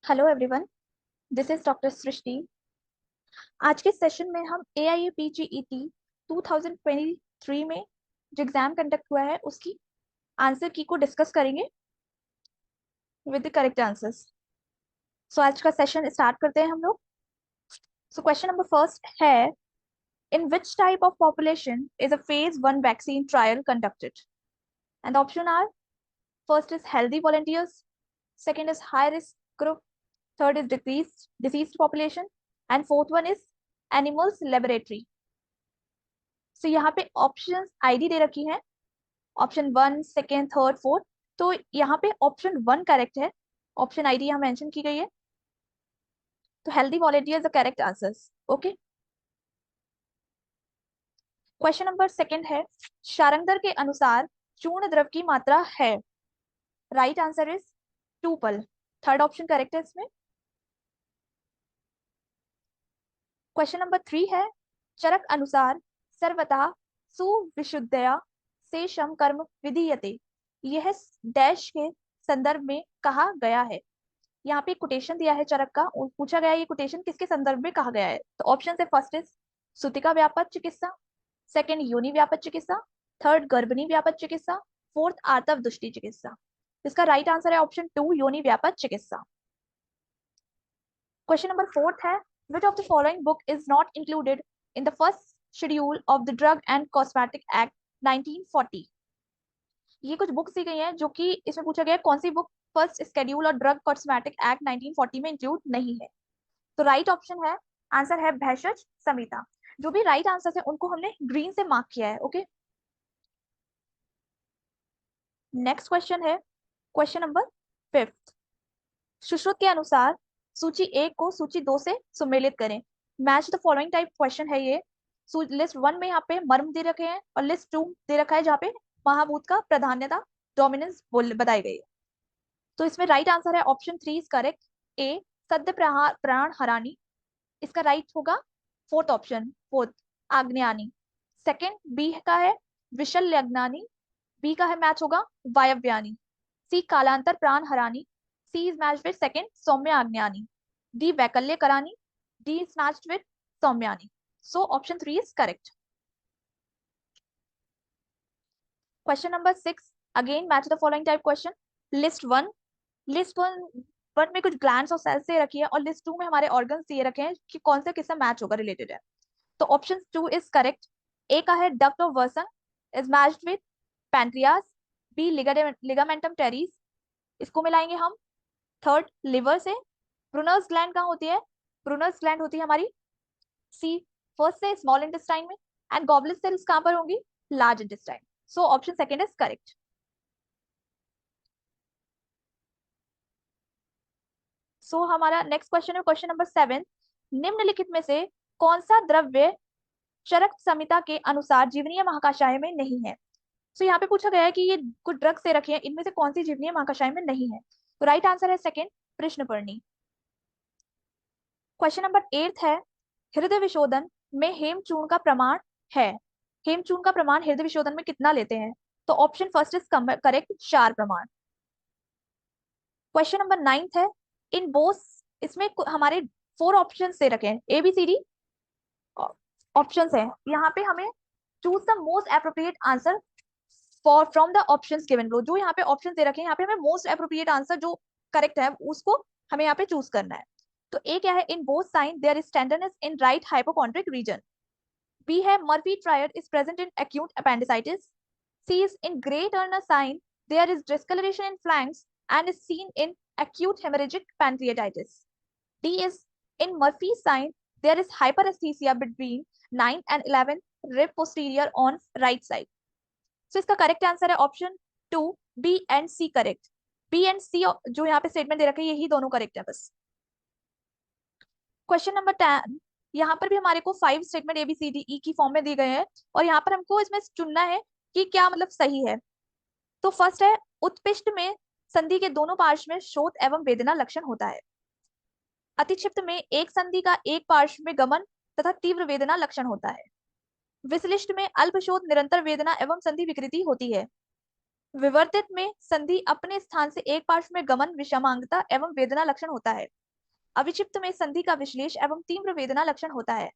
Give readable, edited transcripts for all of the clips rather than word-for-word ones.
Hello everyone, this is doctor Srishti. आज के session में हम AIAPGET 2023 में जो एग्जाम कंडक्ट हुआ है उसकी आंसर की को डिस्कस करेंगे विद द करेक्ट आंसर्स। सो आज का सेशन स्टार्ट करते हैं हम लोग। सो क्वेश्चन नंबर फर्स्ट है, in which type of population is a phase 1 vaccine trial conducted? And option are, first is healthy volunteers, second is high risk group, third is diseased population, and fourth one is animals laboratory. So यहाँ पे option ID दे रखी है, option 1, second, third, fourth. तो यहाँ पे option 1 correct है, option ID यहाँ mention की गई है, तो healthy volunteers the correct answers. Okay, question number second है, शारंगधर के अनुसार चूर्ण द्रव की मात्रा है। राइट आंसर इज 2 पल, थर्ड ऑप्शन करेक्ट है इसमें। क्वेश्चन नंबर 3 है, चरक अनुसार सर्वतः सुविशुद्धया शेषम कर्म विधीयते, यह डैश के संदर्भ में कहा गया है। यहाँ पे कोटेशन दिया है चरक का और पूछा गया है ये कोटेशन किसके संदर्भ में कहा गया है। तो ऑप्शन है, फर्स्ट इज सूतिका व्यापक चिकित्सा, सेकंड योनि व्यापक चिकित्सा, थर्ड गर्भनी व्यापक चिकित्सा, फोर्थ आर्तव दुष्टि चिकित्सा। इसका राइट आंसर है ऑप्शन 2, योनि व्यापक चिकित्सा। क्वेश्चन नंबर फोर्थ है, which of the following book is not included in the first schedule of the Drug and Cosmetic Act 1940? ये कुछ बुक्स दी गई हैं जो कि इसमें पूछा गया है कौन सी बुक फर्स्ट स्केड्यूल और ड्रग कॉस्मेटिक एक्ट 1940 में इंक्लूड नहीं है। तो राइट ऑप्शन है, आंसर है भेषज संहिता। जो भी राइट आंसर है उनको हमने ग्रीन से मार्क किया है। ओके, नेक्स्ट क्वेश्चन है क्वेश्चन नंबर फिफ्थ, सुश्रुत के अनुसार सूची 1 को सूची 2 से सुमेलित करें। Match the following type question है ये। लिस्ट 1 में यहाँ पे मर्म दे रखे हैं और लिस्ट 2 दे रखा है जहाँ पे महाभूत का प्राधान्यता डोमिनेंस बताई गई है। तो इसमें राइट आंसर है ऑप्शन 3 इज करेक्ट, ए सद्य प्राण हरानी। इसका राइट होगा फोर्थ ऑप्शन, फोर्थ आग्नेयानी। सेकंड बी का है विशल्य अग्नानी, बी का है मैच होगा वायव्यानी। सी कालांतर प्राण हरानी, C is matched with second सौम्य आग्नेयानी। डी वैकल्य करानी, डी इज मैच्ड विद सौम्यानी। So option 3 is correct. Question number 6, again match the following type question. List one में कुछ ग्लैंड्स और सेल्स दे रखी है और लिस्ट 2 में हमारे ऑर्गन्स दिए रखे हैं कि कौन से किससे मैच होगा, रिलेटेड है। तो ऑप्शन 2 इज करेक्ट। ए का है duct of Wirsung is matched with pancreas, B ligamentum teres, इसको मिलाएंगे हम। थर्ड लिवर से। ब्रूनर्स ग्लैंड कहाँ होती है? ब्रूनर्स ग्लैंड होती है हमारी सी फर्स्ट से स्मॉल इंटेस्टाइन में, एंड गॉबलेट सेल्स कहाँ पर होंगी? Large intestine. So option second is correct. So हमारा नेक्स्ट क्वेश्चन है क्वेश्चन नंबर 7, निम्नलिखित में से कौन सा द्रव्य चरक संहिता के अनुसार जीवनीय महाकाशाय में नहीं है? सो यहाँ पे पूछा गया है कि ये कुछ ड्रग्स दे रखे हैं, इनमें से कौन सी जीवनीय महाकाशाय में नहीं है। तो राइट आंसर है सेकंड, कृष्णपर्णी। क्वेश्चन नंबर 8 है, हृदय विशोधन में हेमचूर्ण का प्रमाण है। हेमचूर्ण का प्रमाण हृदय विशोधन में कितना लेते हैं? तो ऑप्शन फर्स्ट इज करेक्ट, 4 प्रमाण। क्वेश्चन नंबर 9 है, इन बोस, इसमें हमारे 4 ऑप्शन दे रखे हैं, ABCD ऑप्शन है। यहाँ पे हमें choose the most appropriate answer for from the options given below. जो यहाँ पे ऑप्शन दे रखे हैं, यहाँ पे हमें मोस्ट एप्रोप्रिएट आंसर जो करेक्ट है उसको हमें यहाँ पे चूज करना है। तो ए क्या है, in both sign there is tenderness in right hypochondriac region. B है Murphy triad is present in acute appendicitis. C is in great ulnar sign there is discoloration in flanks and is seen in acute hemorrhagic pancreatitis. D is in Murphy's sign there is hyperesthesia between 9 and 11 rib posterior on right side. So इसका correct answer है option 2, B and C correct. B and C जो यहाँ पे statement दे रखे हैं यही दोनों correct है बस। क्वेश्चन नंबर 10, यहाँ पर भी हमारे को 5 स्टेटमेंट ABCDE की फॉर्म में दिए गए हैं और यहाँ पर हमको इसमें चुनना है कि क्या मतलब सही है। तो फर्स्ट है, उत्पिष्ट में संधि के दोनों पार्श्व में शोथ एवं वेदना लक्षण होता है। अतिक्षिप्त में एक संधि का एक पार्श्व में गमन तथा तीव्र वेदना लक्षण होता है। विश्लिष्ट में अल्पशोथ निरंतर वेदना एवं संधि विकृति होती है। विवर्तित में संधि अपने स्थान से एक पार्श्व में गमन विषमांगता एवं वेदना लक्षण होता है। अविक्षिप्त में संधि का विश्लेष एवं तीव्र वेदना लक्षण होता है।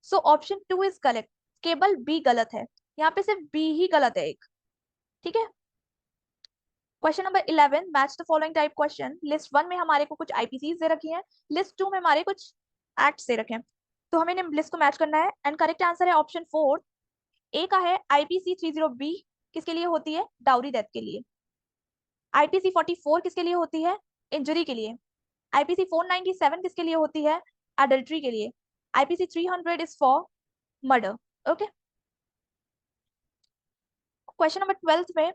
सो ऑप्शन 2 इज करेक्ट, केवल बी गलत है, यहाँ पे सिर्फ बी ही गलत है एक। ठीक है। Question number 11, match the following type question. List 1 में हमारे को कुछ आईपीसी दे रखी है, लिस्ट 2 में हमारे कुछ एक्ट दे रखे हैं, तो हमें लिस्ट को मैच करना है। एंड करेक्ट आंसर है ऑप्शन 4, ए का है आईपीसी 30B किसके लिए होती है, डाउरी डेथ के लिए। आईपीसी 44 किसके लिए होती है, इंजरी के लिए। आईपीसी 497 किसके लिए होती है, एडल्ट्री के लिए। IPC 300 is for murder. Okay. Question number 12 में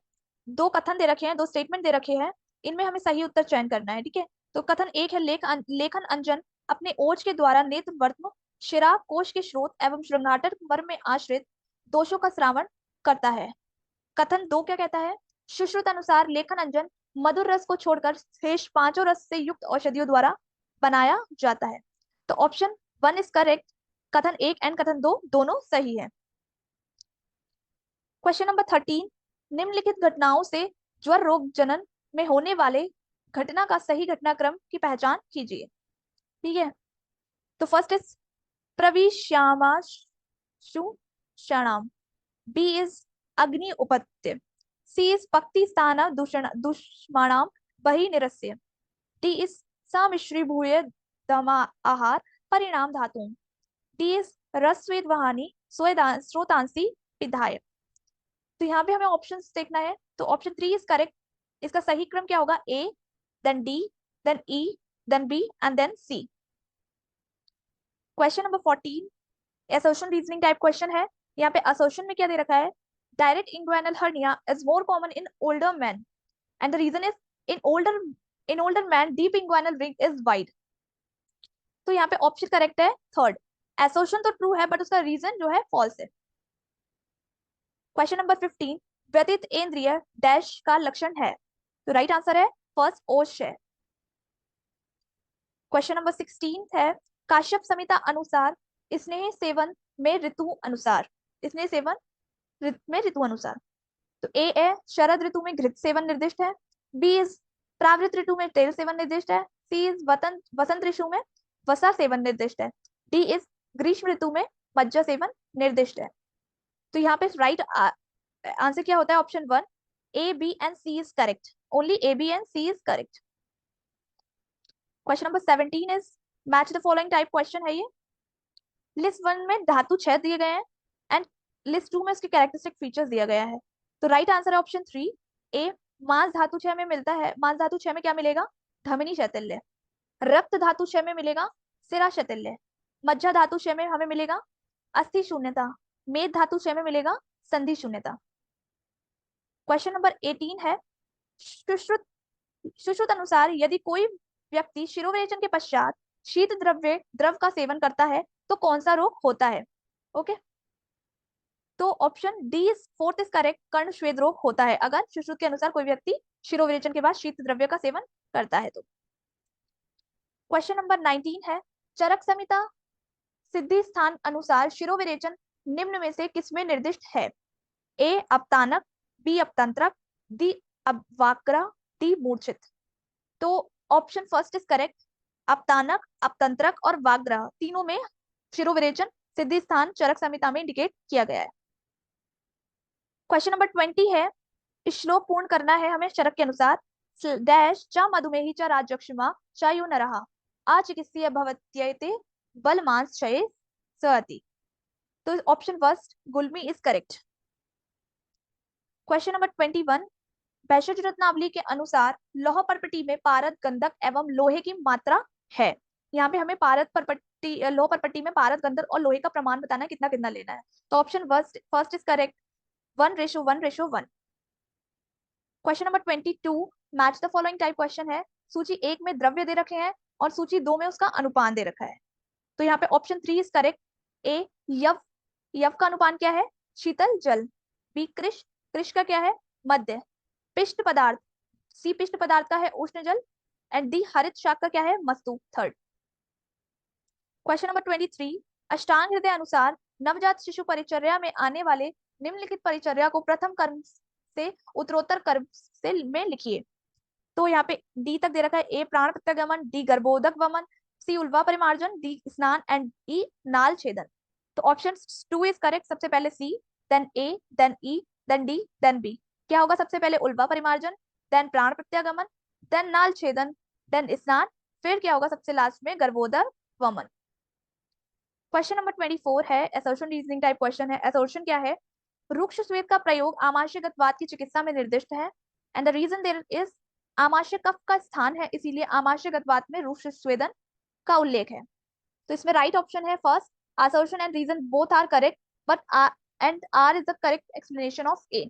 दो कथन दे रखे हैं, दो स्टेटमेंट दे रखे हैं, इनमें हमें सही उत्तर चयन करना है। ठीक है। तो कथन एक है, लेखन अंजन अपने ओज के द्वारा नेत्र वर्त्म शिरा कोश के स्रोत एवं श्रृंगाटर मर्म में आश्रित दोषों का श्रावण करता है। कथन दो क्या कहता है, सुश्रुत अनुसार लेखन अंजन मधुर रस को छोड़कर शेष पांचों रस से युक्त औषधियों द्वारा बनाया जाता है। तो ऑप्शन 1 इज करेक्ट, कथन एक एंड कथन दो दोनों सही है। क्वेश्चन नंबर 13, निम्नलिखित घटनाओं से ज्वर रोग जनन में होने वाले घटना का सही घटनाक्रम की पहचान कीजिए। ठीक है। तो फर्स्ट इज प्रविश्यामाशु क्षणाम, बी इज अग्नि उपत्य, सी इज पक्ति स्थान दूषण दुष्माणाम बहि निरस्य, डी इज समिश्री भूय दमा आहार परिणाम धातु, डी इज रसवेद वहानी स्रोतांसी विधायक। तो यहाँ पे हमें ऑप्शंस देखना है, तो ऑप्शन 3 इज करेक्ट। इसका सही क्रम क्या होगा, A then D then E then B and then C. Question number 14 association reasoning type question है। यहाँ पे एसोसिएशन में क्या दे रखा है, direct inguinal hernia is more common in older man and the reason is in older man deep inguinal ring is wide. तो यहाँ पे ऑप्शन करेक्ट है थर्ड, एसोसिएशन तो ट्रू है बट उसका रीजन जो है फॉल्स है। क्वेश्चन नंबर 15, व्यतीत इंद्रिय डैश का लक्षण है, तो राइट आंसर है फर्स्ट ओश है। क्वेश्चन नंबर 16 है, काश्यप संहिता अनुसार स्नेह सेवन में ऋतु अनुसार, स्नेह सेवन में ऋतु अनुसार, तो ए है शरद ऋतु में घृत सेवन निर्दिष्ट है, बी इज प्रावृत ऋतु में तेल सेवन निर्दिष्ट है, सी इज वसंत ऋतु में वसा सेवन निर्दिष्ट है, डी इज ग्रीष्म ऋतु में मज्जा सेवन निर्दिष्ट है। तो यहाँ पे राइट आंसर क्या होता है, option 1, A B and C is correct, only A B and C is correct. Question number 17 is match the following type question है ये। लिस्ट 1 में धातु 6 दिए गए हैं एंड लिस्ट 2 में इसके कैरेक्टरिस्टिक फीचर्स दिया गया है। तो राइट आंसर है ऑप्शन 3, ए मांस धातु 6 में मिलता है। मांस धातु 6 में क्या मिलेगा, धमनी शैथिल्य। रक्त धातु 6 में मिलेगा सिरा शैथिल्य। मज्जा धातु 6 में हमें मिलेगा अस्थि शून्यता। मेद धातु 6 में मिलेगा संधि शून्यता। क्वेश्चन नंबर 18 है, सुश्रुत सुश्रुत अनुसार यदि कोई व्यक्ति शिरोवेचन के पश्चात शीत द्रव का सेवन करता है तो कौन सा रोग होता है। ओके। तो option D is fourth is correct, कर्ण श्वेत रोग होता है अगर सुश्रुत के अनुसार कोई व्यक्ति शिरोविरेचन के बाद शीत द्रव्य का सेवन करता है तो। क्वेश्चन नंबर 19 है, चरक संहिता सिद्धि स्थान अनुसार शिरोविरेचन निम्न में से किसमें निर्दिष्ट है, ए अपतानक, बी अपतंत्रक, डी अपवाक्रा, डी मूर्छित। तो ऑप्शन फर्स्ट इज करेक्ट, अपतानक अपतंत्रक और वाग्रह तीनों में शिरोविरेचन सिद्धि स्थान चरक संहिता में इंडिकेट किया गया है। क्वेश्चन नंबर 20 है, श्लोक पूर्ण करना है हमें चरक के अनुसार। डैश च मधुमेही च राजक्षमा च यो नरः अचिकित्सीय भवत्येते बल मांस क्षये सति। तो ऑप्शन फर्स्ट गुल्मी इज करेक्ट। क्वेश्चन नंबर 21, भेषज रत्नावली के अनुसार लौह परपटी में पारद गंधक एवं लोहे की मात्रा है। यहाँ पे हमें लौह परपटी में पारद गंधक और लोहे का प्रमाण बताना है, कितना कितना लेना है। तो option first is correct, 1:1:1। Question number 22, match the following type question है। सूची 1 में द्रव्य दे रखे हैं और सूची 2 में उसका अनुपान दे रखा है। तो यहाँ पे ऑप्शन 3 इज करेक्ट, ए यव, यव का अनुपान क्या है, शीतल जल। बी कृष, कृष का क्या है, मध्य। पिष्ट पदार्थ, सी पिष्ट पदार्थ का है उष्ण जल एंड डी हरित शाक का क्या है, मस्तु, थर्ड। क्वेश्चन नंबर 23, अष्टांग हृदय अनुसार नवजात शिशु परिचर्या में आने वाले निम्नलिखित परिचर्या को प्रथम कर्म से उत्तरोत्तर कर्म से में लिखिए। तो यहाँ पे डी तक दे रखा है, ए प्राण प्रत्यागमन, डी गर्भोदक वमन, सी उल्वा परिमार्जन, डी स्नान एंड ई नाल छेदन। तो ऑप्शन 2 इज करेक्ट। सबसे पहले सी, then A, then E, then D, then B. क्या होगा? सबसे पहले उल्वा परिमार्जन, देन प्राण प्रत्यागमन, देन नाल छेदन, देन स्नान, फिर क्या होगा सबसे लास्ट में? गर्भोदक वमन। क्वेश्चन नंबर 24 है असर्शन रीजनिंग टाइप क्वेश्चन है। असर्शन क्या है? रुक्ष स्वेद का प्रयोग आमाशयगतवात की चिकित्सा में निर्दिष्ट है and the reason there is आमाशय कफ का स्थान है, इसीलिए आमाशयगतवात में रुक्ष स्वेदन का उल्लेख है। तो इसमें राइट ऑप्शन है first, assertion and reason both are correct, but R is the correct explanation of A.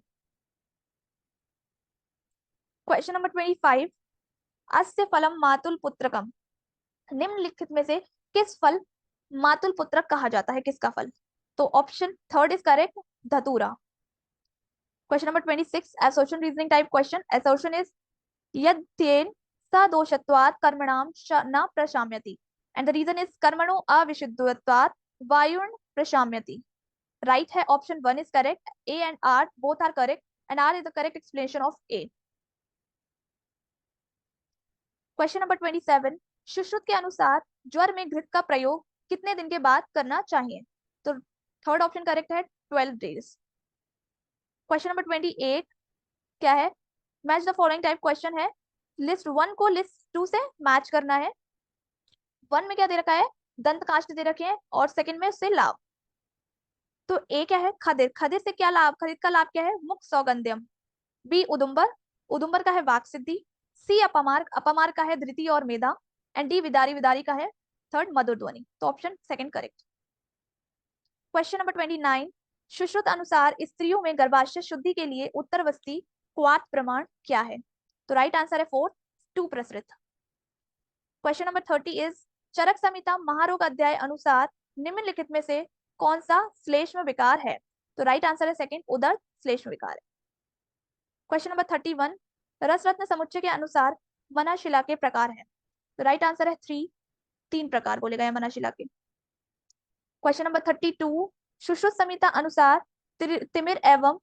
Question number 25, अस्य फलम मातुल पुत्रकम, निम्नलिखित में से किस फल मातुल पुत्रक कहा जाता है? किसका फल? तो ऑप्शन 3 इज करेक्ट, धतूरा। Question number 26, assertion reasoning type question. Assertion is यद्येन सदोषत्वात् कर्मणाम न प्रशाम्यति and the reason is कर्मणो अविशुद्धत्वात् वायुर्न प्रशाम्यति। राइट है, option 1 is correct, A and R both are correct and R is the correct explanation of A. Question number 27, Sushruta के अनुसार ज्वर में घृत का प्रयोग कितने दिन के बाद करना चाहिए? तो थर्ड ऑप्शन करेक्ट है, 12 डेज। क्वेश्चन नंबर 28 क्या है? Match the following type question है। लिस्ट 1 को लिस्ट 2 से मैच करना है। 1 में क्या दे रखा है? दंत काष्ठ दे रखे हैं और सेकंड में उससे लाभ। तो ए क्या है? खदिर। खदिर से क्या लाभ? खदिर का लाभ क्या है? मुख सौगंध्यम। बी उदुम्बर, उदुम्बर का है वाक सिद्धि। सी अपमार्ग, अपमार्ग का है धृति और मेधा। एंड डी विदारी, विदारी का है थर्ड मधुर ध्वनि। तो option second correct. Question number 29, Sushruta अनुसार स्त्रियों में गर्भाशय शुद्धि के लिए उत्तरवस्थी क्वात प्रमाण क्या है? तो राइट आंसर है 4, 2 प्रसृत। क्वेश्चन नंबर 30 इज चरक संहिता महारोग अध्याय अनुसार निम्नलिखित में से कौन सा श्लेष्म विकार है? तो राइट आंसर है सेकंड, उदर श्लेष्म विकार है। क्वेश्चन नंबर 31, रस रत्न समुच्चय के अनुसार मनाशिला के प्रकार है? तो राइट आंसर है 3, 3 प्रकार बोले गए मनाशिला के। क्वेश्चन नंबर 32, सुश्रुत संहिता अनुसार तिमिर एवं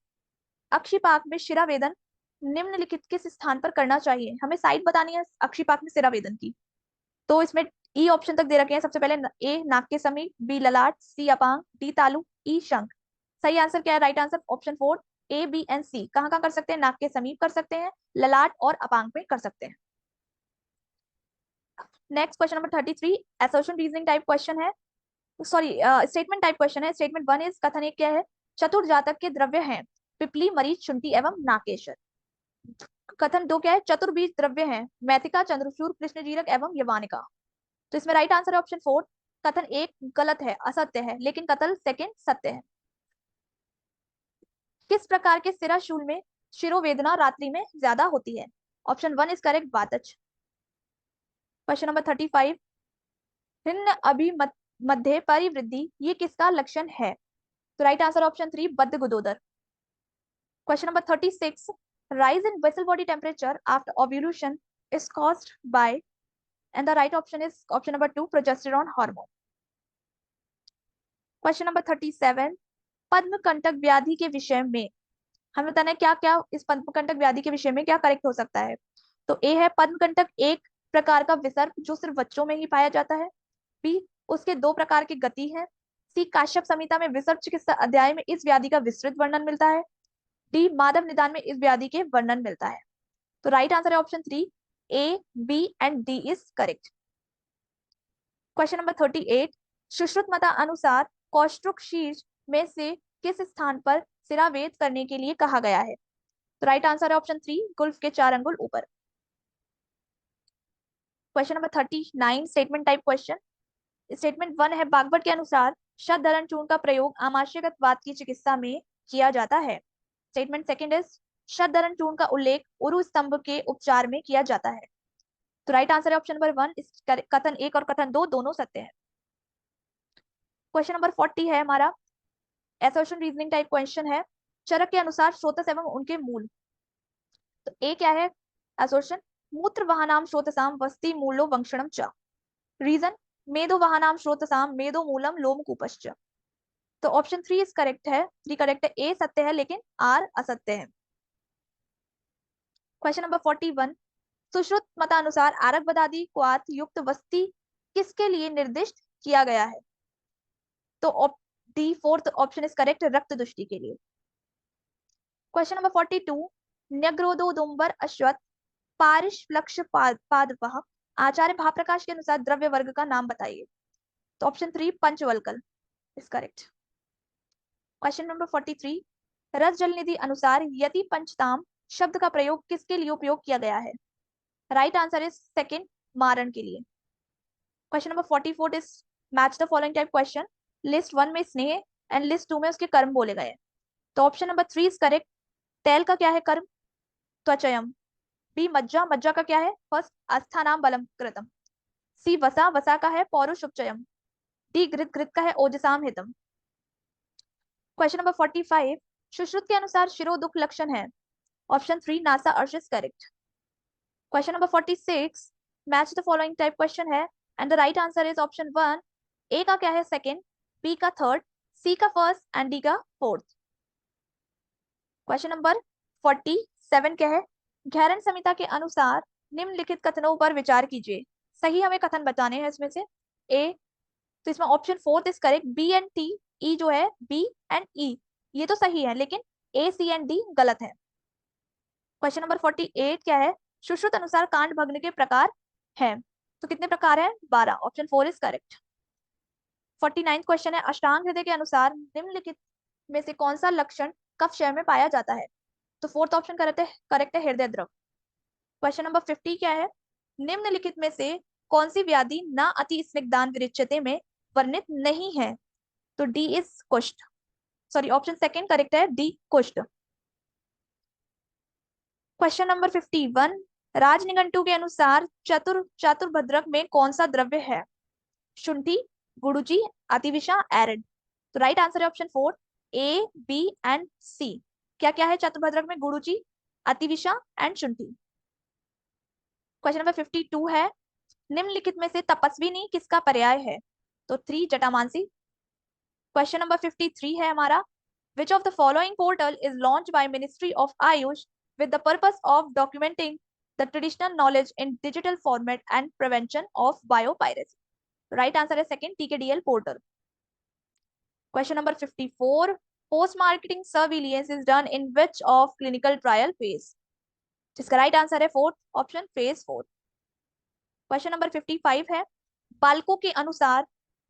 अक्षिपाक में शिरा वेदन निम्नलिखित किस स्थान पर करना चाहिए? हमें साइड बतानी है अक्षिपाक में शिरा वेदन की। तो इसमें ई ऑप्शन तक दे रखे हैं। सबसे पहले ए नाक के समीप, बी ललाट, सी अपांग, डी तालु, ई शंख। सही आंसर क्या है? Right answer option 4, A B and C. कहाँ कहाँ कर सकते हैं? नाक के समीप कर सकते हैं, ललाट और अपांग पे कर सकते हैं। Next question number 33, assertion reasoning type question है, सॉरी स्टेटमेंट टाइप क्वेश्चन है। स्टेटमेंट 1 इज कथन एक क्या है? चतुर जातक के द्रव्य हैं पिपली, मरीच, शुंठी एवं नाकेश्वर। कथन 2 क्या है? चतुर बीज द्रव्य हैं मैथिका, चंद्रचूर, कृष्णजीरक एवं यवानिका। तो इसमें राइट आंसर है ऑप्शन 4, कथन 1 गलत है, असत्य है, लेकिन कथन सेकंड सत्य है। किस प्रकार के शिराशूल में शिरोवेदना रात्रि में ज्यादा होती है? ऑप्शन 1 इज करेक्ट, वातज। क्वेश्चन नंबर 35, हिन्न अभिमत मध्य परिवृद्धि ये किसका लक्षण है? तो राइट आंसर ऑप्शन 3, बद्ध गुदोदर। Question number 36, rise in vessel body temperature after ovulation is caused by, and the right option is option number 2, progesterone hormone. Question number 37, पद्म कंटक व्याधि के विषय में हमें बताना है क्या क्या इस पद्म कंटक व्याधि के विषय में क्या करेक्ट हो सकता है? तो ए है पद्म कंटक एक प्रकार का विसर्प जो सिर्फ बच्चों में ही पाया जाता है। बी उसके 2 प्रकार की गति है। सी काश्यप संहिता में विसर्प चिकित्सा अध्याय में इस व्याधि का विस्तृत वर्णन मिलता है। डी माधव निदान में इस व्याधि के वर्णन मिलता है। तो राइट आंसर है option 3, A B and D is correct. Question number 38, Sushruta मता अनुसार कौष्टुक शीर्ष में से किस स्थान पर सिरावेद करने के लिए कहा गया है? तो राइट आंसर है ऑप्शन 3, गुल्फ के 4 अंगुल ऊपर। Question number 39, statement type question. Statement 1 है बागभट के अनुसार शतधरण चूर्ण का प्रयोग आमाशयगत वात की चिकित्सा में किया जाता है। स्टेटमेंट सेकंड इज शतधरण चूर्ण का उल्लेख उरु स्तंभ के उपचार में किया जाता है। तो राइट आंसर है ऑप्शन नंबर 1, कथन 1 और कथन 2 दोनों सत्य है। क्वेश्चन नंबर 40 है हमारा असर्शन रीजनिंग टाइप क्वेश्चन है, चरक के अनुसार स्रोतस एवं उनके मूल। तो ए क्या है? असर्शन मूत्र वहानाम स्रोतसाम वस्ति मूलो वंक्षणम च। रीजन मेदो वहानाम स्रोतसाम मेदो मूलम लोमकूपश्च। तो ऑप्शन 3 इज करेक्ट है, 3 करेक्ट है, ए सत्य है लेकिन आर असत्य है। क्वेश्चन नंबर 41, सुश्रुत मतानुसार आरक बदादी क्वाथ युक्त वस्ती किसके लिए निर्दिष्ट किया गया है? तो D fourth option is correct, रक्त दुष्टि के लिए। क्वेश्चन नंबर 42, न्यग्रोदोदुम्बर अश्वत्थ पारिश्लक्ष पादपः आचार्य भाप्रकाश के अनुसार द्रव्य वर्ग का नाम बताइए। तो ऑप्शन 3 पंचवल्कल इज करेक्ट। क्वेश्चन नंबर 43, रस जल निधि अनुसार यति पंचताम शब्द का प्रयोग किसके लिए उपयोग किया गया है? राइट आंसर इज सेकंड, मारण के लिए। Question number 44 is match the following type question. List 1 में स्नेह एंड लिस्ट 2 में उसके कर्म बोले गए। तो ऑप्शन नंबर 3 इज करेक्ट, तेल का क्या है कर्म? त्वचयम। बी मज्जा, मज्जा का क्या है? फर्स्ट आस्थानाम बलम कृतम। सी वसा, वसा का है पौरुष उपचयम। डी घृत, घृत का है ओजसाम हितम। क्वेश्चन नंबर 45, सुश्रुत के अनुसार शिरो दुख लक्षण है। ऑप्शन 3 नासा अर्श is correct. Question number 46, match the following type question है and the right answer is option 1। A का क्या है सेकंड, बी का थर्ड, सी का फर्स्ट एंड डी का फोर्थ। क्वेश्चन नंबर 47 क्या है? घेरन संहिता के अनुसार निम्नलिखित कथनों पर विचार कीजिए। सही हमें कथन बताने हैं इसमें से। ए, तो इसमें option fourth is correct, B and T, E जो है बी एंड ई ये तो सही है, लेकिन ए सी एंड डी गलत है। क्वेश्चन नंबर 48 क्या है? सुश्रुत अनुसार कांड भग्न के प्रकार हैं। तो कितने प्रकार हैं? 12। Option 4 is correct. 49 क्वेश्चन है, अष्टांग हृदय के अनुसार निम्नलिखित में से कौन सा लक्षण कफ क्षय में पाया जाता है? तो फोर्थ ऑप्शन करेक्ट है हृदय द्रव। क्वेश्चन नंबर 50 क्या है? निम्नलिखित में से कौन सी व्याधि न अति स्निग्धान विरिच्यते में वर्णित नहीं है? तो डी इज कुष्ठ, सॉरी ऑप्शन सेकंड करेक्ट है, डी कुष्ठ। क्वेश्चन नंबर 51, राजनिघंटु के अनुसार चातुर्भद्रक में कौन सा द्रव्य है? शुंठी, गुडुचि, अतिविषा, एरिड। तो राइट आंसर है ऑप्शन 4, ए बी एंड सी। क्या क्या है चातुर्भद्रक में? गुडुचि, अतिविषा एंड शुंठी। क्वेश्चन नंबर 52 है, निम्नलिखित में से तपस्विनी किसका पर्याय है? तो 3 जटामानसी। क्वेश्चन नंबर 53 है हमारा, which of the following portal is launched by Ministry of Ayush with the purpose of documenting the traditional knowledge in digital format and prevention of biopiracy? Right answer is second, TKDL portal. Question number 54, post marketing surveillance is done in which of clinical trial phase? जिसका right answer है fourth option, phase 4। Question number 55 है, बालकों के अनुसार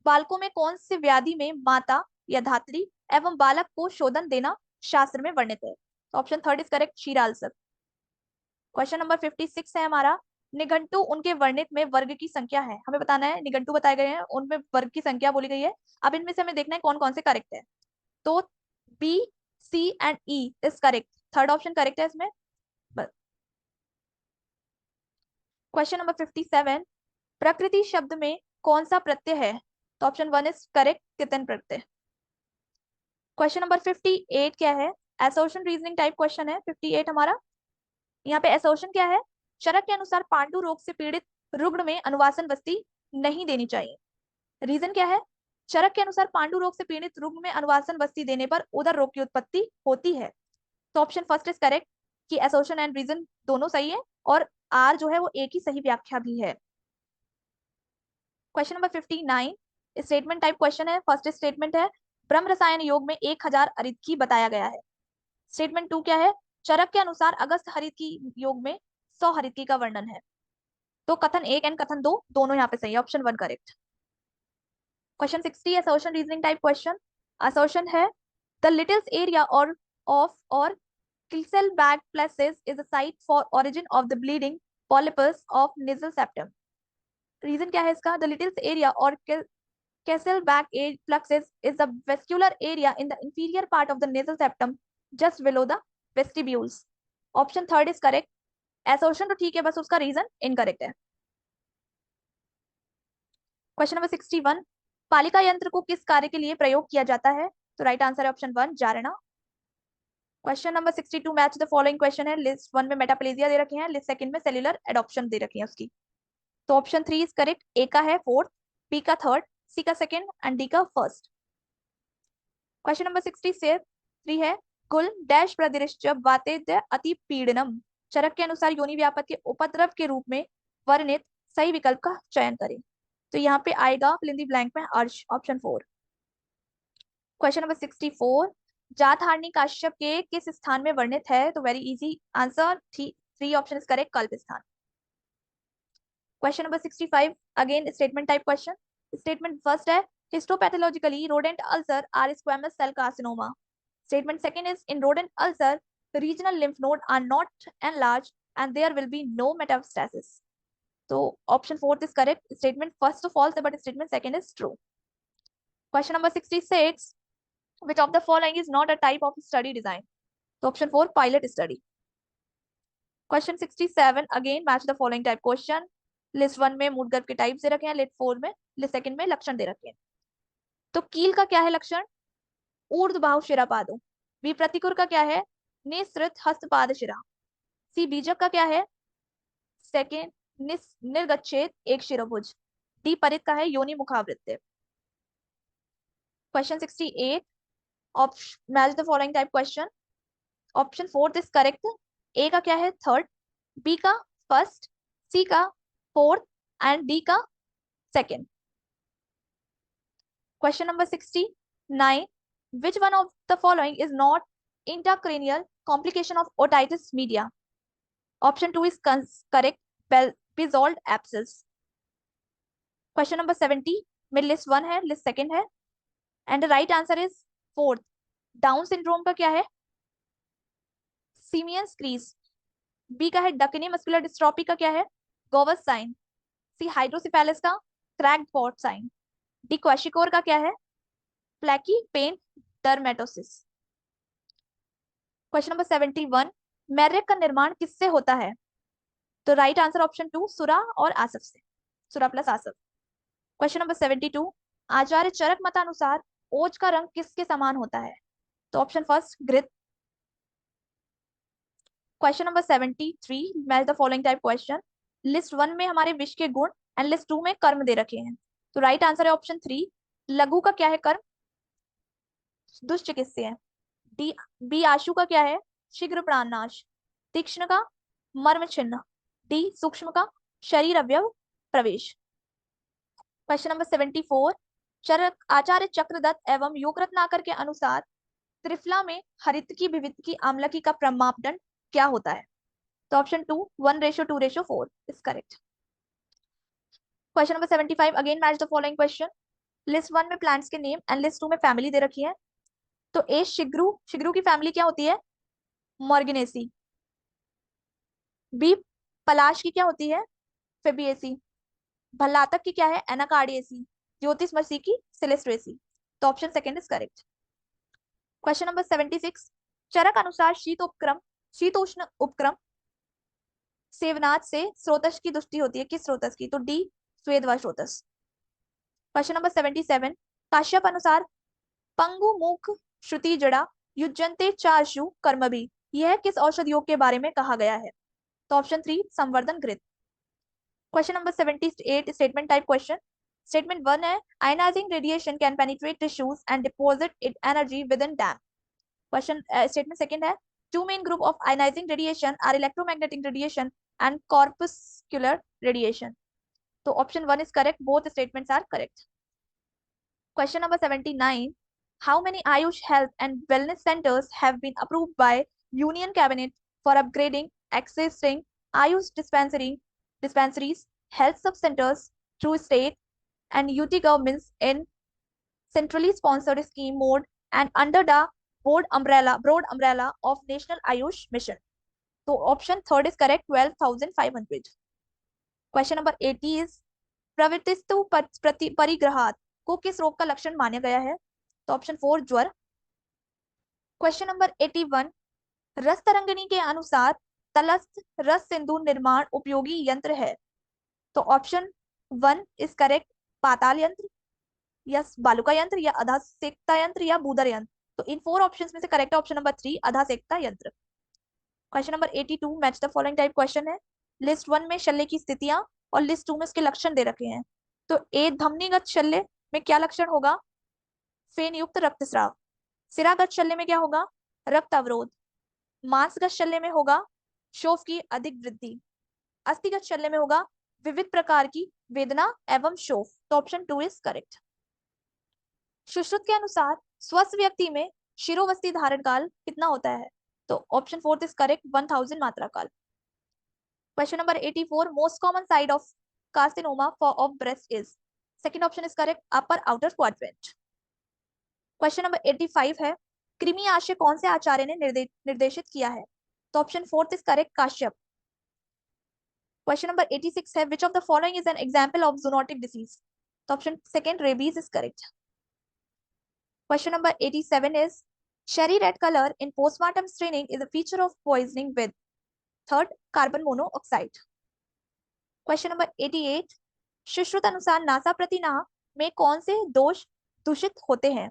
बालकों में कौन सी व्याधि में माता या धात्री एवं बालक को शोधन देना शास्त्र में वर्णित है? तो ऑप्शन थर्ड इज करेक्ट, क्षीराल्सक। क्वेश्चन नंबर 56 है हमारा, निघंटु उनके वर्णित में वर्ग की संख्या है। हमें बताना है, निघंटु बताए गए हैं उनमें वर्ग की संख्या बोली गई है। अब इनमें से हमें देखना है कौन कौन से करेक्ट है। तो B C and E is correct, third option correct है इसमें। क्वेश्चन नंबर 57, प्रकृति शब्द में कौन सा प्रत्यय है? तो ऑप्शन 1 इज करेक्ट, कितन प्रत्यय। क्वेश्चन नंबर 58 क्या है? एसोर्शन रीजनिंग टाइप क्वेश्चन है 58 हमारा। यहाँ पे एसोर्शन क्या है? चरक के अनुसार पांडु रोग से पीड़ित रुग्ण में अनुवासन वस्ती नहीं देनी चाहिए। रीजन क्या है? चरक के अनुसार पांडु रोग से पीड़ित रुग्ण में अनुवासन वस्ती देने पर उदर रोग की उत्पत्ति होती है। तो ऑप्शन फर्स्ट इज करेक्ट कि एसोर्शन एंड रीजन दोनों सही है और आर जो है वो एक ही सही व्याख्या भी है। Question number 59 statement type question है। फर्स्ट स्टेटमेंट है, ब्रह्म रसायन योग में 1000 हरितकी बताया गया है। स्टेटमेंट 2 क्या है? चरक के अनुसार अगस्त हरितकी योग में 100 हरितकी का वर्णन है। तो कथन 1 एंड कथन 2 दोनों यहाँ पे सही है, option 1 correct. Question 60 assertion reasoning type question. Assertion है, द लिटिल्स एरिया और Kiesselbach plexus is a site for origin of the bleeding polypus of nasal septum. Reason क्या है इसका? द लिटिल्स एरिया और Kiesselbach plexus is the vascular area in the inferior part of the nasal septum just below the vestibules. Option third is correct. Assertion तो ठीक है, बस उसका reason incorrect है। क्वेश्चन नंबर 61, पालिका यंत्र को किस कार्य के लिए प्रयोग किया जाता है? तो राइट आंसर है ऑप्शन 1, जारना। Question number 62, match the following question है। लिस्ट 1 में मेटाप्लेजिया दे रखे हैं, लिस्ट सेकंड में सेल्यूलर एडॉप्शन दे रखी है उसकी। तो ऑप्शन 3 इज करेक्ट, ए का है फोर्थ, बी का थर्ड, सी का सेकंड एंड डी का फर्स्ट। क्वेश्चन नंबर 63 है, कुल डैश प्रदिश्च वातेद्य अति पीड़नम चरक के अनुसार योनि व्यापक के उपद्रव के रूप में वर्णित सही विकल्प का चयन करें। तो यहाँ पे आएगा फिल इन द ब्लैंक में अर्श, ऑप्शन 4। क्वेश्चन नंबर 64, जातहारणी काश्यप के किस स्थान में वर्णित है? तो very easy answer, 3 option is correct, कल्प स्थान। Question number 65, again statement type question. Statement first है histopathologically rodent ulcer are squamous cell carcinoma. Statement second is in rodent ulcer the regional lymph node are not enlarged and there will be no metastasis. So option 4 is correct. Statement first is false but statement second is true. Question number 66, which of the following is not a type of study design? So option 4 pilot study. Question 67, again match the following type question. List 1 में mood गर्भ के type दे रखे हैं, list 4 में, list second में लक्षण दे रखे हैं। तो कील का क्या है लक्षण? ऊर्ध्वबाहु शिरापादों। बी प्रतिकुर का क्या है? निसृत हस्तपाद शिरा। सी बीजक का क्या है? सेकंड निर्गच्छेद एक शिरोभुज। डी परित का है योनि मुखावृत्य। Question 68, match the following type question. Option 4 is correct. A का क्या है? थर्ड, बी का फर्स्ट, सी का फोर्थ एंड डी का second. Question number 69, which one of the following is not intracranial complication of otitis media? Option 2 is correct, Bezold abscess. Question number 70 में list 1 है, list second है, and right answer is fourth. Down syndrome का क्या है? सीमियंस crease. B का है डकनी muscular dystrophy का क्या है? गोवस साइन। सी हाइड्रोसिफेलिस का cracked pot sign. D kwashiorkor का क्या है? Flaky paint dermatosis. Question number 71, मैर्यक का निर्माण किससे होता है? तो राइट आंसर ऑप्शन 2 सुरा और आसव से, सुरा प्लस आसव। क्वेश्चन नंबर 72, आचार्य चरक मतानुसार ओज का रंग किसके समान होता है? तो ऑप्शन फर्स्ट घृत। Question number 73, match the following type question. List 1 में हमारे विष के गुण एंड लिस्ट 2 में कर्म दे रखे हैं। तो राइट आंसर है ऑप्शन 3, लघु का क्या है कर्म? दुष्चिकित्सीय। डी बी आशु का क्या है? शीघ्र प्राणनाश। तीक्ष्ण का मर्म छिन्न। डी सूक्ष्म का शरीर अवयव प्रवेश। क्वेश्चन नंबर 74, चरक आचार्य चक्रदत्त एवं योगरत्नाकर के अनुसार त्रिफला में हरितकी विविधकी आम्लकी का मापदंड क्या होता है? तो option 2 1:2:4 is correct. Question number 75, again match the following question. List 1 में प्लांट्स के नेम एंड लिस्ट 2 में फैमिली दे रखी है। तो ए शिग्रू, शिग्रू की फैमिली क्या होती है? मॉर्गेनेसी। बी पलाश की क्या होती है? फेबिएसी। भल्लातक की क्या है? एनाकार्डियेसी। ज्योतिष मसीह की सिलेस्ट्रेसी। तो option second is correct. Question number 76, चरक अनुसार शीतोष्ण उपक्रम सेवनाथ से स्रोतस की दृष्टि होती है, किस स्रोतस की? तो डी स्वेदवा स्रोतस। क्वेश्चन नंबर 77, काश्यप अनुसार पंगु मुख श्रुति जड़ा युजंते चाशु कर्म भी, यह किस औषध योग के बारे में कहा गया है? तो ऑप्शन 3 संवर्धन घृत। Question number 78, statement type question. Statement 1 है ionising radiation can penetrate tissues and deposit it energy within them. Question statement second है two main group of ionising radiation are electromagnetic radiation and corpuscular radiation. तो option 1 is correct, both statements are correct. Question number 79, how many Ayush health and wellness centers have been approved by Union Cabinet for upgrading existing Ayush dispensaries, health sub-centers through state and UT governments in centrally sponsored scheme mode and under the broad umbrella of National Ayush Mission? So option 3 is correct, 12,500. Question number 80 is प्रवृत्तिस्तु परिग्रहात को किस रोग का लक्षण माना गया है? तो option 4 ज्वर। क्वेश्चन नंबर 81, रस तरंगिणी के अनुसार तलस्थ रस सिंधु निर्माण उपयोगी यंत्र है। तो ऑप्शन 1 इज करेक्ट, पाताल यंत्र या बालुका यंत्र या आधा सेकता यंत्र या बूदर यंत्र। तो इन 4 ऑप्शंस में से करेक्ट है ऑप्शन नंबर 3 आधा सेकता यंत्र। Question number 82, match the following type question है। लिस्ट 1 में शल्य की स्थितियां और लिस्ट 2 में उसके लक्षण दे रखे हैं। तो ए धमनीगत शल्य में क्या लक्षण होगा? फेन युक्त रक्तस्राव। सिरागत शल्य में क्या होगा? रक्त अवरोध। मांसगत शल्य में होगा शोफ की अधिक वृद्धि। अस्थिगत चलने में होगा विविध प्रकार की वेदना एवं शोफ। तो ऑप्शन 2 इज करेक्ट। सुश्रुत के अनुसार स्वस्थ व्यक्ति में शिरोवस्ती धारण काल कितना होता है? तो ऑप्शन 4 इज करेक्ट, 1000 मात्रा काल। Question number 84, most common side of carcinoma for of breast is. Second option is correct, upper outer quadrant. Question number 85 है, कृमि आशय कौन से आचार्य ने निर्देशित किया है? तो option 4 is correct, Kashyapa. Question number 86 है, which of the following is an example of zoonotic disease? तो option second, rabies is correct. Question number 87 is cherry red color in postmortem staining is a feature of poisoning with third carbon monoxide. Question number 88, Sushruta अनुसार नासा प्रतिनाह में कौन से दोष दूषित होते हैं?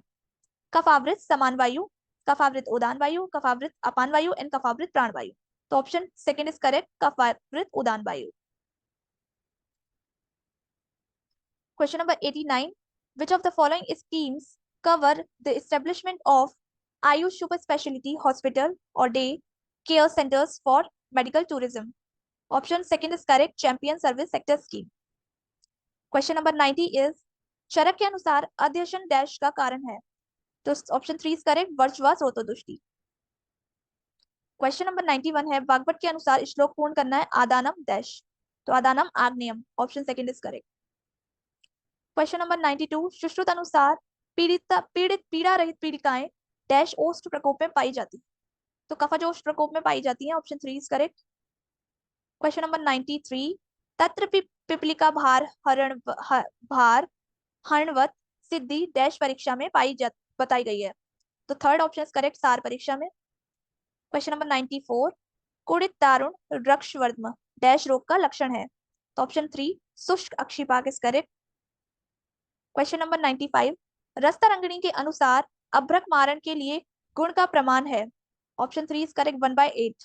कफावृत समान वायु, कफावृत उदान वायु, कफावृत अपान वायु एंड कफावृत प्राण वायु। तो ऑप्शन सेकंड इज करेक्ट, कफावृत उदान वायु। Question number 89, which of the following schemes cover the establishment of Ayush super specialty hospital or day care centers for medical tourism? Option second is correct, champion service sector scheme. Question number 90 is Charaka के अनुसार अध्यशन dash का कारण है? तो option 3 is correct, वर्चवा स्रोतोदुष्टि। Question number 91 है, भागवत के अनुसार श्लोक पूर्ण करना है आदानम डैश। तो आदानम आग्नेयम, option second is correct. Question number 92, Sushruta अनुसार पीड़ित पीड़ा रहित पीड़िकाएं डैश ओष्ठ प्रकोप में पाई जाती। तो कफज ओष्ठ प्रकोप में पाई जाती हैं, option 3 is correct. Question number 93, तत्र पिपलिका भार हरणवत सिद्धि डैश परीक्षा में बताई गई है। तो थर्ड ऑप्शन इज करेक्ट, सार परीक्षा में। क्वेश्चन नंबर 94, कुड़ित दारुण रक्षवर्म डैश रोग का लक्षण है। तो ऑप्शन 3 शुष्क अक्षिपाक इज करेक्ट। क्वेश्चन नंबर 95, रस्तरंगिणी के अनुसार अभ्रक मारण के लिए गुण का प्रमाण है। Option 3 is correct, 1/8।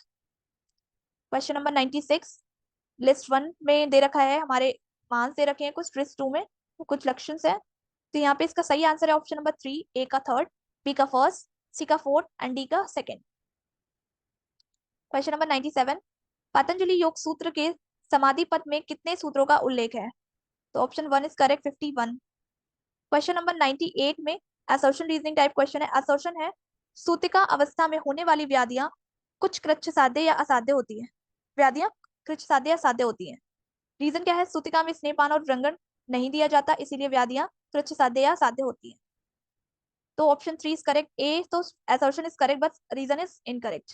Question number 96, list 1 में दे रखा है, हमारे मान दे रखे हैं कुछ, लिस्ट 2 में कुछ लक्षण है। तो यहाँ पे इसका सही आंसर है ऑप्शन नंबर 3, ए का थर्ड, बी का फर्स्ट, सी का फोर्थ एंड डी का सेकेंड। क्वेश्चन नंबर 97, पतंजलि योग सूत्र के समाधि पद में कितने सूत्रों का उल्लेख है? तो option 1 is correct, 51। Question number 98 में असर्शन रीजनिंग टाइप क्वेश्चन है। असर्शन है, सूतिका अवस्था में होने वाली व्याधियां कुछ कृच्छ साध्य या असाध्य होती है। व्याधियां कृच्छ साध्य या साध्य होती हैं। रीजन क्या है? सूतिका में स्नेहपान और व्रंगन नहीं दिया जाता, इसीलिए व्याधियां कृच्छ साध्य या साध्य होती हैं। तो ऑप्शन 3 इज करेक्ट, ए तो assertion is correct but reason is incorrect.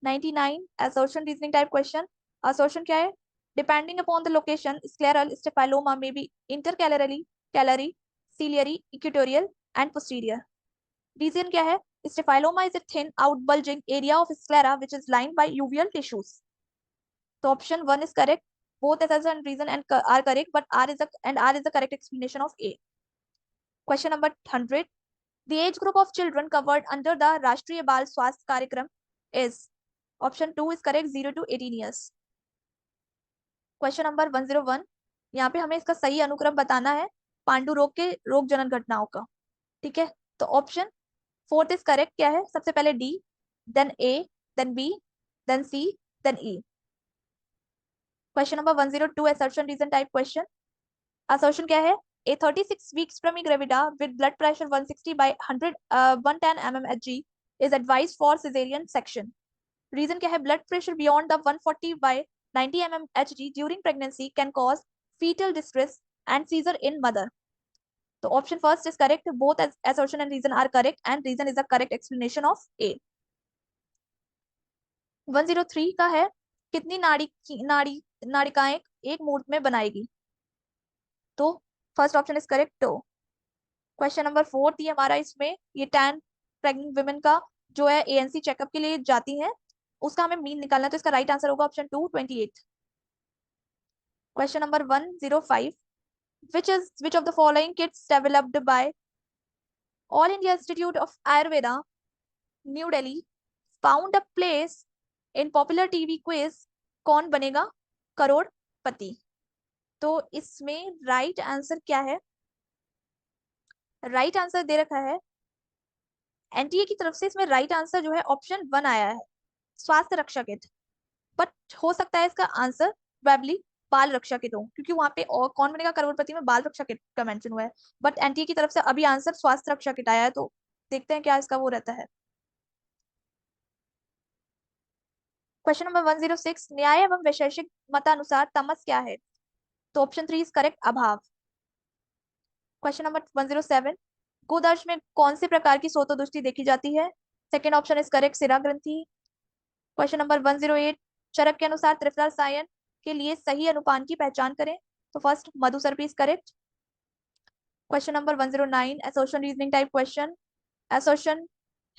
99 assertion reasoning type question. Assertion क्या है? Depending upon the location, scleral staphyloma may be intercalary, ciliary, equatorial and posterior. Reason क्या है? Staphyloma is a thin out bulging area of sclera which is lined by uveal tissues. So option 1 is correct. Both assertion and reason are correct, but R is the correct explanation of A. Question number 100. The age group of children covered under the Rashtriya Bal Swasth Karyakram is. Option 2 is correct, 0 to 18 years. Question number 101, यहाँ पे हमें इसका सही अनुक्रम बताना है पांडु रोग के रोग जनन घटनाओं का। ठीक है, तो ऑप्शन 4 इज करेक्ट, क्या है? सबसे पहले D, then A, then B, then C, then E. Question number 102, assertion reason type question. Assertion क्या है? A 36 weeks preemie gravida with blood pressure 160 by 110 mmHg is advised for cesarean section. Reason क्या है? Blood pressure beyond the 140 by 90 mmHg during pregnancy can cause foetal distress and seizure in mother. तो option first is correct, both assertion and reason are correct and reason is the correct explanation of A. 103 का है, कितनी नाड़िकाएं एक मुहूर्त में बनाएगी? तो first option is correct, 2। Question number 4 थी हमारा, इसमें ये 10 प्रेग्नेंट वुमेन का जो है एएनसी चेकअप के लिए जाती हैं, उसका हमें मीन निकालना है, तो इसका राइट आंसर होगा option 2, 28। Question number 105, which of the following kits developed by All India Institute of Ayurveda, New Delhi, found a place in popular TV quiz कौन बनेगा करोड़पति? तो इसमें राइट आंसर क्या है? राइट आंसर दे रखा है एनटीए की तरफ से, इसमें राइट आंसर जो है ऑप्शन 1 आया है। स्वास्थ्य रक्षा किट, बट हो सकता है इसका आंसर प्रोबेबली बाल रक्षा किट हो, क्योंकि वहां पे और कौन बनेगा करोड़पति में बाल रक्षा किट का मेंशन हुआ है, बट एनटीए की तरफ से अभी आंसर स्वास्थ्य रक्षा किट आया है, तो देखते हैं क्या इसका वो रहता है। क्वेश्चन नंबर 106, न्याय एवं वैशेषिक मतानुसार तमस क्या है? तो ऑप्शन 3 इज करेक्ट, अभाव। क्वेश्चन नंबर 107, गोदर्श में कौन से प्रकार की सोतोदृष्टि देखी जाती है? सेकेंड ऑप्शन इज करेक्ट, सिरा ग्रंथि। क्वेश्चन नंबर 108, चरक के अनुसार त्रिफला रसायन के लिए सही अनुपान की पहचान करें? तो फर्स्ट मधुसर्पी is correct. Question number 109, association reasoning type question. Association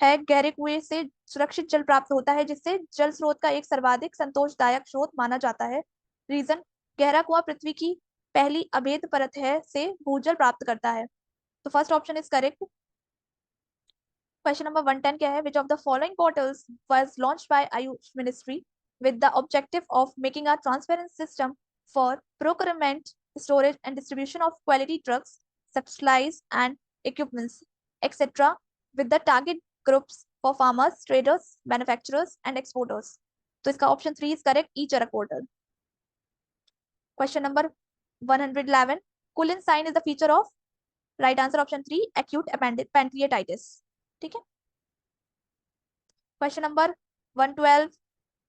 है गहरे कुएं से सुरक्षित जल प्राप्त होता है, जिससे जल स्रोत का एक सर्वाधिक संतोषदायक स्रोत माना जाता है। रीजन, गहरा कुआं पृथ्वी की पहली अभेद परत है से भूजल प्राप्त करता है। तो first option is correct. Question number 110 क्या है? Which of the following portals was launched by Ayush ministry with the objective of making a transparent system for procurement, storage, and distribution of quality drugs, supplies, and equipments, etc., with the target groups for farmers, traders, manufacturers, and exporters. तो इसका option 3 is correct, E Charak portal. Question number 111, Cullen sign is the feature of? Right answer option 3, acute pancreatitis. ठीक है। Question number 112,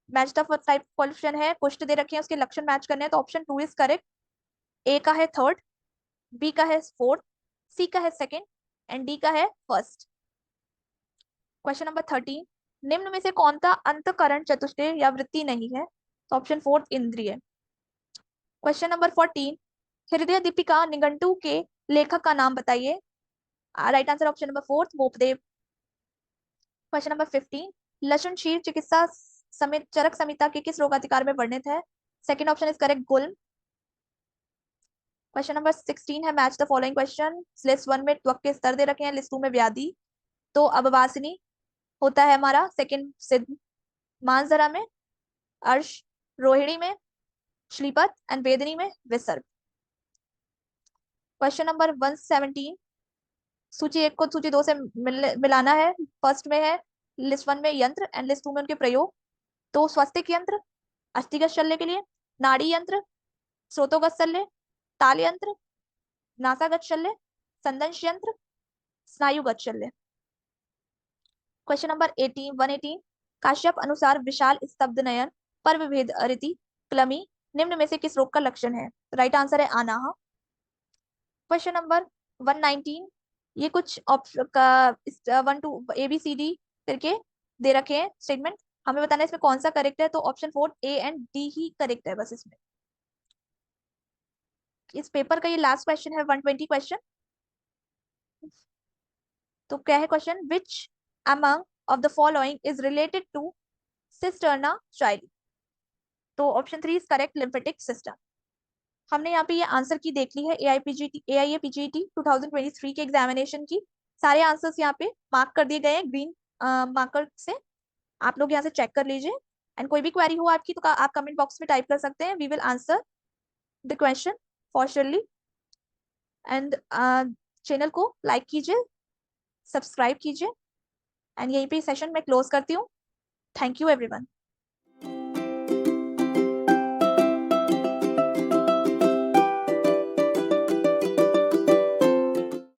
match the type question है, पुष्ट दे रखे हैं, उसके लक्षण मैच करने हैं, तो ऑप्शन 2 इज करेक्ट। ए का है थर्ड, बी का है फोर्थ, सी का है सेकंड, एंड डी का है फर्स्ट। क्वेश्चन नंबर 13, निम्न में से कौन सा अंतःकरण चतुष्टय या वृत्ति नहीं है? तो ऑप्शन फोर्थ, इंद्रिय। क्वेश्चन नंबर 14, हृदय दीपिका निघंटु के लेखक का नाम बताइए? Right answer option number fourth, Bopdev. Question number 15, लक्षणशील चिकित्सा समित चरक संहिता के किस रोगाधिकार में वर्णित है? सेकंड ऑप्शन इज करेक्ट, गुल्म। क्वेश्चन नंबर 16 है, match the following question. List 1 में त्वक के स्तर दे रखे हैं, लिस्ट 2 में व्याधि। तो अबवासिनी होता है हमारा सेकंड सिद्ध, मानसधरा में अर्श, रोहिणी में श्लीपत, एंड वेदनी में विसर्ग। क्वेश्चन नंबर 117, सूची 1 को सूची 2 से मिलाना है। फर्स्ट में है लिस्ट 1 में यंत्र एंड लिस्ट 2 में उनके प्रयोग। तो स्वस्तिक यंत्र अस्थिगत शल्य के लिए, नाड़ी यंत्र स्रोतोगत शल्य, ताल यंत्र नासागत शल्य, संदंश यंत्र स्नायुगत शल्य। क्वेश्चन नंबर 118, काश्यप अनुसार विशाल स्तब्ध नयन पर विभेद अरिति क्लमी निम्न में से किस रोग का लक्षण है? राइट आंसर है अनाह। क्वेश्चन नंबर 119, ये कुछ ऑप्शन 1 टू ABCD करके दे रखे हैं स्टेटमेंट, हमें बताना है इसमें कौन सा करेक्ट है। तो option 4 A and D he correct है बस इसमें। इस पेपर का ये लास्ट क्वेश्चन है, 120 क्वेश्चन। तो क्या है question? Which among of the following is related to cisterna chyli? तो option 3 is correct, lymphatic system. हमने यहाँ पे ये आंसर की देख ली है AIA-PGET 2023 के एग्जामिनेशन की। सारे आंसर्स यहाँ पे मार्क कर दिए गए हैं ग्रीन मार्कर से, आप लोग यहाँ से चेक कर लीजिए। एंड कोई भी क्वेरी हो आपकी तो आप कमेंट बॉक्स में टाइप कर सकते हैं, we will answer the question for surely. And channel को लाइक कीजिए, सब्सक्राइब कीजिए, एंड यहीं पे सेशन मैं क्लोज करती हूँ। Thank you everyone.